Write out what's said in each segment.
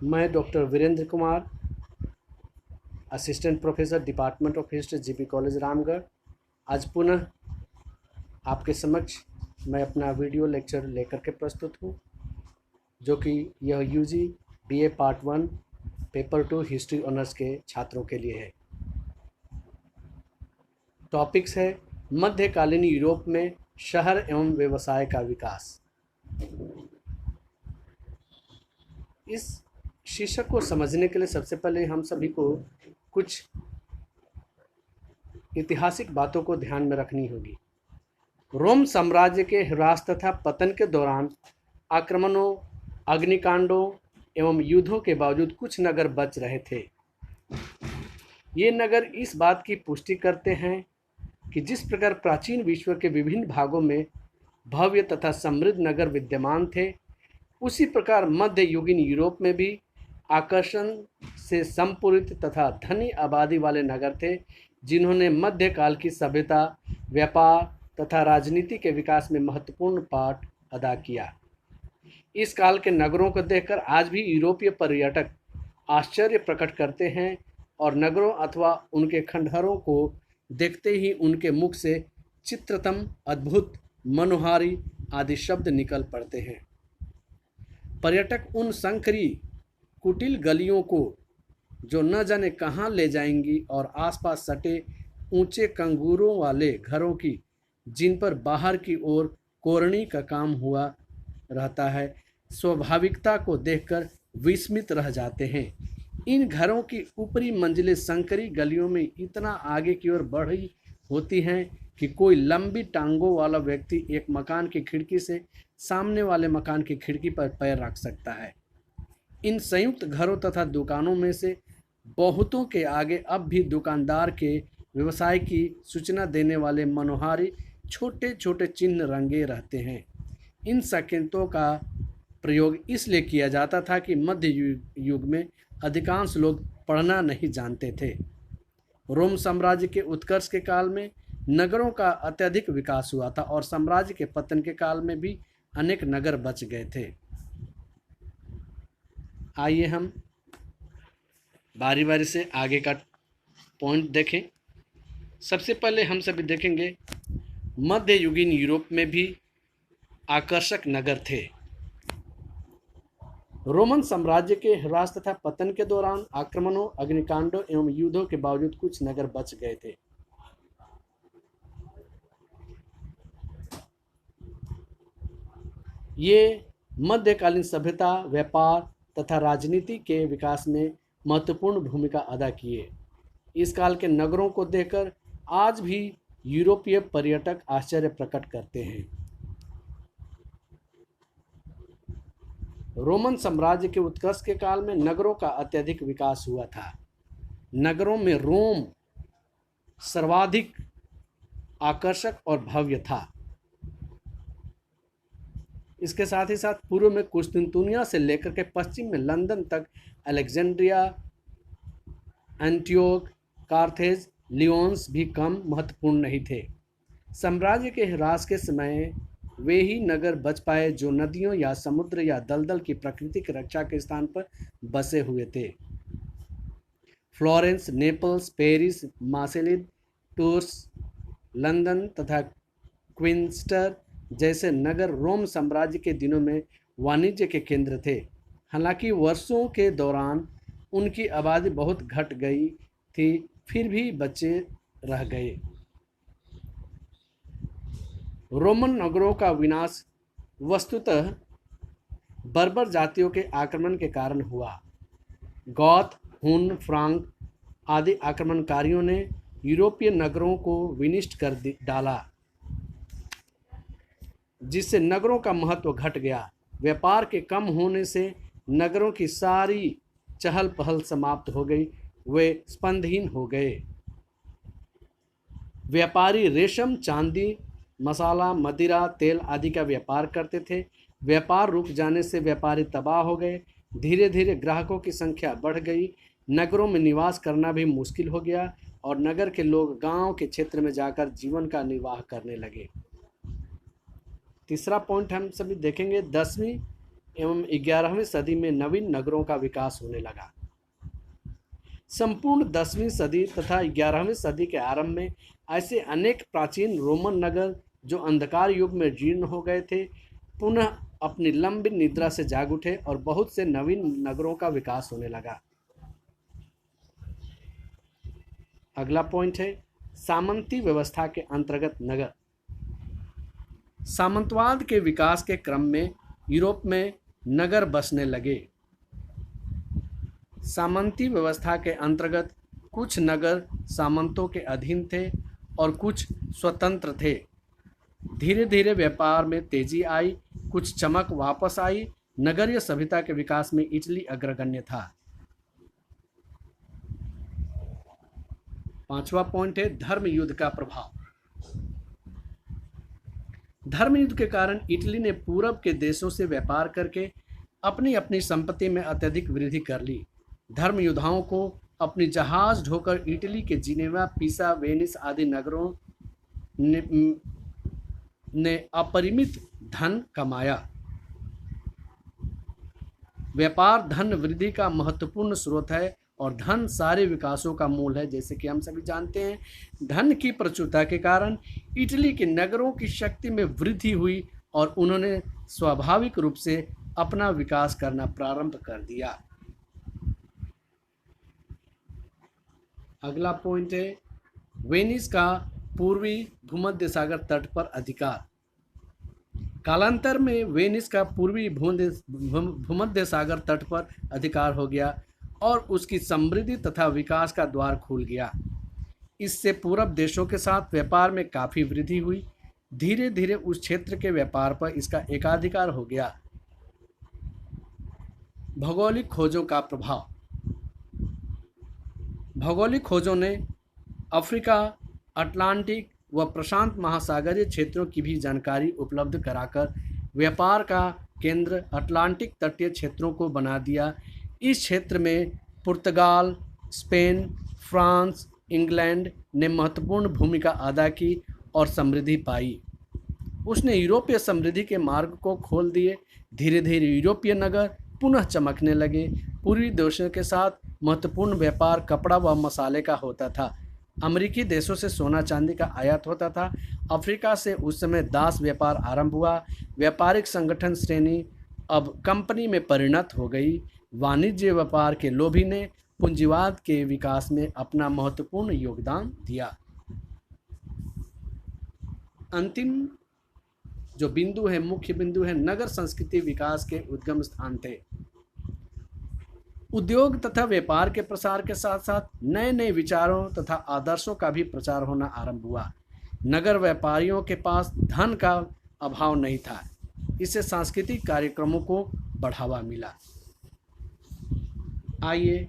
मैं doctor Virendra Kumar, assistant professor department of history, GP college Ramgarh, आज पुनः आपके समक्ष मैं अपना वीडियो लेक्चर लेकर के प्रस्तुत हूँ, जो कि यह UG BA part 1 paper 2 history honours के छात्रों के लिए है। टॉपिक्स है मध्यकालीन यूरोप में शहर एवं व्यवसाय का विकास। इस शीर्षक को समझने के लिए सबसे पहले हम सभी को कुछ ऐतिहासिक बातों को ध्यान में रखनी होगी। रोम साम्राज्य के ह्रास तथा पतन के दौरान आक्रमणों, अग्निकांडों एवं युद्धों के बावजूद कुछ नगर बच रहे थे। ये नगर इस बात की पुष्टि करते हैं कि जिस प्रकार प्राचीन विश्व के विभिन्न भागों में भव्य तथा समृद्ध नगर विद्यमान थे, उसी प्रकार मध्ययुगीन यूरोप में भी आकर्षण से संपूरित तथा धनी आबादी वाले नगर थे, जिन्होंने मध्यकाल की सभ्यता, व्यापार तथा राजनीति के विकास में महत्वपूर्ण पाठ अदा किया। इस काल के नगरों को देखकर आज भी यूरोपीय पर्यटक आश्चर्य प्रकट करते हैं और नगरों अथवा उनके खंडहरों को देखते ही उनके मुख से चित्रतम, अद्भुत, मनोहारी आदि शब्द निकल पड़ते हैं। पर्यटक उन संकरी कुटिल गलियों को, जो न जाने कहाँ ले जाएंगी, और आसपास सटे ऊंचे कंगूरों वाले घरों की, जिन पर बाहर की ओर कोरणी का काम हुआ रहता है, स्वाभाविकता को देखकर विस्मित रह जाते हैं। इन घरों की ऊपरी मंजिलें संकरी गलियों में इतना आगे की ओर बढ़ी होती हैं कि कोई लंबी टांगों वाला व्यक्ति एक मकान की खिड़की से सामने वाले मकान की खिड़की पर पैर रख सकता है। इन संयुक्त घरों तथा दुकानों में से बहुतों के आगे अब भी दुकानदार के व्यवसाय की सूचना देने वाले मनोहारी छोटे छोटे चिन्ह रंगे रहते हैं। इन संकेतों का प्रयोग इसलिए किया जाता था कि मध्य युग में अधिकांश लोग पढ़ना नहीं जानते थे। रोम साम्राज्य के उत्कर्ष के काल में नगरों का अत्यधिक विकास हुआ था और साम्राज्य के पतन के काल में भी अनेक नगर बच गए थे। आइए हम बारी बारी से आगे का पॉइंट देखें। सबसे पहले हम सभी देखेंगे मध्ययुगीन यूरोप में भी आकर्षक नगर थे। रोमन साम्राज्य के ह्रास तथा पतन के दौरान आक्रमणों, अग्निकांडों एवं युद्धों के बावजूद कुछ नगर बच गए थे। ये मध्यकालीन सभ्यता, व्यापार तथा राजनीति के विकास में महत्वपूर्ण भूमिका अदा किए। इस काल के नगरों को देखकर आज भी यूरोपीय पर्यटक आश्चर्य प्रकट करते हैं। रोमन साम्राज्य के उत्कर्ष के काल में नगरों का अत्यधिक विकास हुआ था। नगरों में रोम सर्वाधिक आकर्षक और भव्य था। इसके साथ ही साथ पूर्व में कुस्तुनतुनिया से लेकर के पश्चिम में लंदन तक अलेक्जेंड्रिया, एंटियोक, कार्थेज, लियोन्स भी कम महत्वपूर्ण नहीं थे। साम्राज्य के ह्रास के समय वे ही नगर बच पाए जो नदियों या समुद्र या दलदल की प्राकृतिक रक्षा के स्थान पर बसे हुए थे। Florence, Naples, Paris, मार्सेलिस, tours, London तथा क्विंस्टर जैसे नगर रोम साम्राज्य के दिनों में वाणिज्य के केंद्र थे। हालांकि वर्षों के दौरान उनकी आबादी बहुत घट गई थी, फिर भी बचे रह गए। रोमन नगरों का विनाश वस्तुतः बर्बर जातियों के आक्रमण के कारण हुआ। गौथ, हुन, फ्रांक आदि आक्रमणकारियों ने यूरोपीय नगरों को विनिष्ट कर डाला, जिससे नगरों का महत्व घट गया। व्यापार के कम होने से नगरों की सारी चहल पहल समाप्त हो गई, वे स्पंदहीन हो गए। व्यापारी रेशम, चांदी, मसाला, मदिरा, तेल आदि का व्यापार करते थे। व्यापार रुक जाने से व्यापारी तबाह हो गए। धीरे धीरे ग्राहकों की संख्या बढ़ गई। नगरों में निवास करना भी मुश्किल हो गया और नगर के लोग गांव के क्षेत्र में जाकर जीवन का निर्वाह करने लगे। तीसरा पॉइंट हम सभी देखेंगे 10वीं एवं 11वीं सदी में नवीन नगरों का विकास होने लगा। संपूर्ण 10वीं सदी तथा 11वीं सदी के आरंभ में ऐसे अनेक प्राचीन रोमन नगर जो अंधकार युग में जीर्ण हो गए थे, पुनः अपनी लंबी निद्रा से जाग उठे और बहुत से नवीन नगरों का विकास होने लगा। अगला पॉइंट है सामंती व्यवस्था के अंतर्गत नगर। सामंतवाद के विकास के क्रम में यूरोप में नगर बसने लगे। सामंती व्यवस्था के अंतर्गत कुछ नगर सामंतों के अधीन थे और कुछ स्वतंत्र थे। धीरे धीरे व्यापार में तेजी आई, कुछ चमक वापस आई। नगरीय सभ्यता के विकास में इटली अग्रगण्य था। 5वां पॉइंट है धर्म युद्ध का प्रभाव। धर्म युद्ध के कारण इटली ने पूरब के देशों से व्यापार करके अपनी अपनी संपत्ति में अत्यधिक वृद्धि कर ली। धर्म योद्धाओं को अपनी जहाज ढोकर इटली के जिनेवा, पीसा, वेनिस आदि नगरों ने अपरिमित धन कमाया। व्यापार धन वृद्धि का महत्वपूर्ण स्रोत है और धन सारे विकासों का मूल है। जैसे कि हम सभी जानते हैं, धन की प्रचुरता के कारण इटली के नगरों की शक्ति में वृद्धि हुई और उन्होंने स्वाभाविक रूप से अपना विकास करना प्रारंभ कर दिया। अगला पॉइंट है वेनिस का पूर्वी भूमध्य सागर तट पर अधिकार। कालांतर में वेनिस का पूर्वी भूमध्य सागर तट पर अधिकार हो गया और उसकी समृद्धि तथा विकास का द्वार खुल गया। इससे पूरब देशों के साथ व्यापार में काफ़ी वृद्धि हुई। धीरे धीरे उस क्षेत्र के व्यापार पर इसका एकाधिकार हो गया। भौगोलिक खोजों का प्रभाव। भौगोलिक खोजों ने अफ्रीका, अटलांटिक व प्रशांत महासागरीय क्षेत्रों की भी जानकारी उपलब्ध कराकर व्यापार का केंद्र अटलांटिक तटीय क्षेत्रों को बना दिया। इस क्षेत्र में पुर्तगाल, स्पेन, फ्रांस, इंग्लैंड ने महत्वपूर्ण भूमिका अदा की और समृद्धि पाई। उसने यूरोपीय समृद्धि के मार्ग को खोल दिए। धीरे धीरे यूरोपीय नगर पुनः चमकने लगे। पूर्वी देशों के साथ महत्वपूर्ण व्यापार कपड़ा व मसाले का होता था। अमेरिकी देशों से सोना चांदी का आयात होता था। अफ्रीका से उस समय दास व्यापार आरंभ हुआ। व्यापारिक संगठन श्रेणी अब कंपनी में परिणत हो गई। वाणिज्य व्यापार के लोभी ने पूंजीवाद के विकास में अपना महत्वपूर्ण योगदान दिया। अंतिम जो बिंदु है, मुख्य बिंदु है, नगर संस्कृति विकास के उद्गम स्थान थे। उद्योग तथा व्यापार के प्रसार के साथ साथ नए नए विचारों तथा आदर्शों का भी प्रचार होना आरंभ हुआ। नगर व्यापारियों के पास धन का अभाव नहीं था। इससे सांस्कृतिक कार्यक्रमों को बढ़ावा मिला। आइए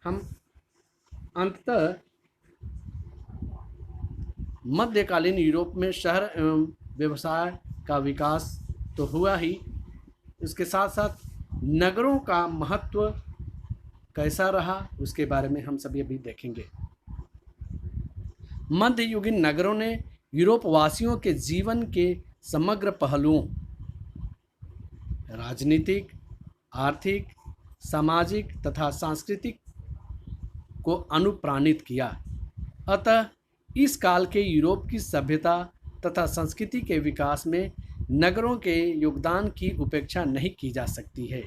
हम अंततः मध्यकालीन यूरोप में शहर एवं व्यवसाय का विकास तो हुआ ही, इसके साथ साथ नगरों का महत्व कैसा रहा उसके बारे में हम सभी अभी देखेंगे। मध्ययुगीन नगरों ने यूरोप वासियों के जीवन के समग्र पहलुओं, राजनीतिक, आर्थिक, सामाजिक तथा सांस्कृतिक को अनुप्राणित किया। अतः इस काल के यूरोप की सभ्यता तथा संस्कृति के विकास में नगरों के योगदान की उपेक्षा नहीं की जा सकती है।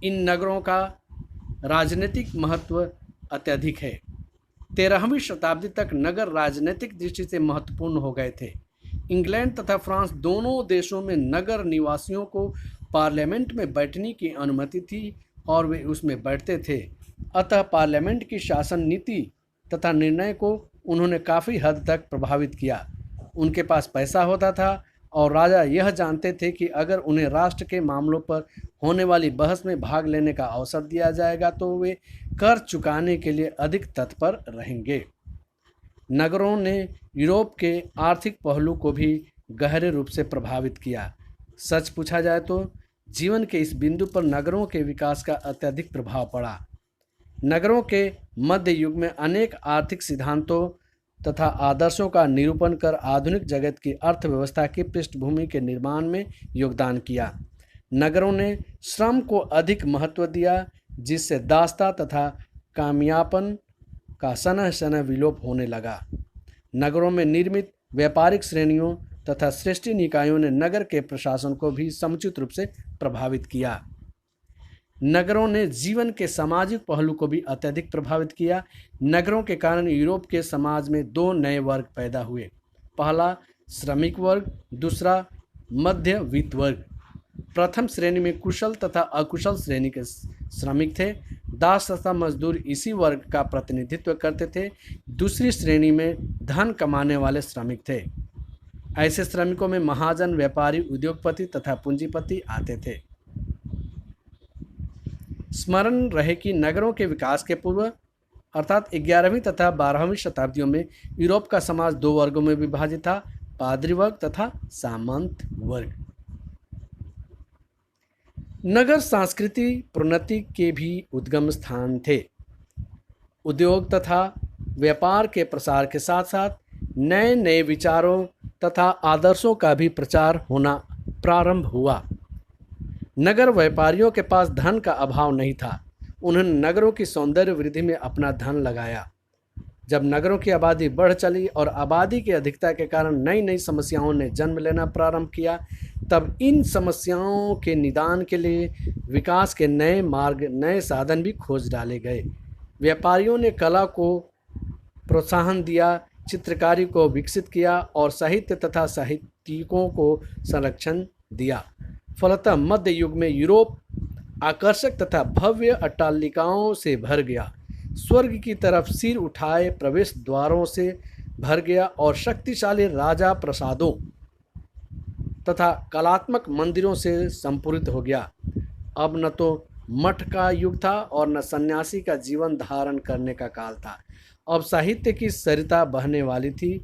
इन नगरों का राजनीतिक महत्व अत्यधिक है। 13वीं शताब्दी तक नगर राजनीतिक दृष्टि से महत्वपूर्ण हो गए थे। इंग्लैंड तथा फ्रांस दोनों देशों में नगर निवासियों को पार्लियामेंट में बैठने की अनुमति थी और वे उसमें बैठते थे। अतः पार्लियामेंट की शासन नीति तथा निर्णय को उन्होंने काफ़ी हद तक प्रभावित किया। उनके पास पैसा होता था और राजा यह जानते थे कि अगर उन्हें राष्ट्र के मामलों पर होने वाली बहस में भाग लेने का अवसर दिया जाएगा तो वे कर चुकाने के लिए अधिक तत्पर रहेंगे। नगरों ने यूरोप के आर्थिक पहलू को भी गहरे रूप से प्रभावित किया। सच पूछा जाए तो जीवन के इस बिंदु पर नगरों के विकास का अत्यधिक प्रभाव पड़ा। नगरों के मध्य युग में अनेक आर्थिक सिद्धांतों तथा आदर्शों का निरूपण कर आधुनिक जगत की अर्थव्यवस्था की पृष्ठभूमि के निर्माण में योगदान किया। नगरों ने श्रम को अधिक महत्व दिया, जिससे दासता तथा कामयापन का सनह सनह विलोप होने लगा। नगरों में निर्मित व्यापारिक श्रेणियों तथा श्रेष्ठी निकायों ने नगर के प्रशासन को भी समुचित रूप से प्रभावित किया। नगरों ने जीवन के सामाजिक पहलू को भी अत्यधिक प्रभावित किया। नगरों के कारण यूरोप के समाज में दो नए वर्ग पैदा हुए। पहला श्रमिक वर्ग, दूसरा मध्य वित्त वर्ग। प्रथम श्रेणी में कुशल तथा अकुशल श्रेणी के श्रमिक थे। दास तथा मजदूर इसी वर्ग का प्रतिनिधित्व करते थे। दूसरी श्रेणी में धन कमाने वाले श्रमिक थे। ऐसे श्रमिकों में महाजन, व्यापारी, उद्योगपति तथा पूंजीपति आते थे। स्मरण रहे कि नगरों के विकास के पूर्व अर्थात 11वीं तथा 12वीं शताब्दियों में यूरोप का समाज दो वर्गों में विभाजित था, पादरी वर्ग तथा सामंत वर्ग। नगर संस्कृति प्रोन्नति के भी उद्गम स्थान थे। उद्योग तथा व्यापार के प्रसार के साथ साथ नए नए विचारों तथा आदर्शों का भी प्रचार होना प्रारंभ हुआ। नगर व्यापारियों के पास धन का अभाव नहीं था। उन्होंने नगरों की सौंदर्य वृद्धि में अपना धन लगाया। जब नगरों की आबादी बढ़ चली और आबादी की अधिकता के कारण नई नई समस्याओं ने जन्म लेना प्रारंभ किया, तब इन समस्याओं के निदान के लिए विकास के नए मार्ग, नए साधन भी खोज डाले गए। व्यापारियों ने कला को प्रोत्साहन दिया, चित्रकारी को विकसित किया और साहित्य तथा साहित्यिकों को संरक्षण दिया। फलतः मध्य युग में यूरोप आकर्षक तथा भव्य अट्टालिकाओं से भर गया, स्वर्ग की तरफ सिर उठाए प्रवेश द्वारों से भर गया और शक्तिशाली राजा प्रसादों तथा कलात्मक मंदिरों से संपूरित हो गया। अब न तो मठ का युग था और न सन्यासी का जीवन धारण करने का काल था। अब साहित्य की सरिता बहने वाली थी,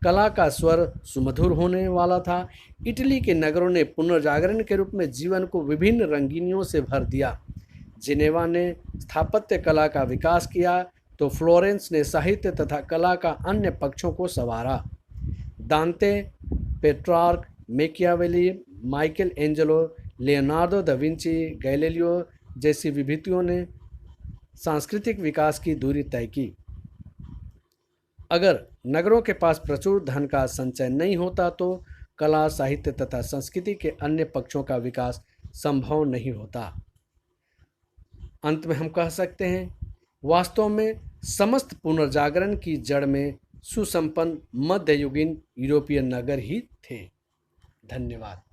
कला का स्वर सुमधुर होने वाला था। इटली के नगरों ने पुनर्जागरण के रूप में जीवन को विभिन्न रंगीनियों से भर दिया। जिनेवा ने स्थापत्य कला का विकास किया तो फ्लोरेंस ने साहित्य तथा कला का अन्य पक्षों को संवारा। दांते, Petrarch, Machiavelli, Michael Angelo, Leonardo da Vinci, Galileo जैसी विभूतियों ने सांस्कृतिक विकास की दूरी तय की। अगर नगरों के पास प्रचुर धन का संचय नहीं होता तो कला, साहित्य तथा संस्कृति के अन्य पक्षों का विकास संभव नहीं होता। अंत में हम कह सकते हैं, वास्तव में समस्त पुनर्जागरण की जड़ में सुसंपन्न मध्ययुगीन यूरोपीय नगर ही थे। धन्यवाद।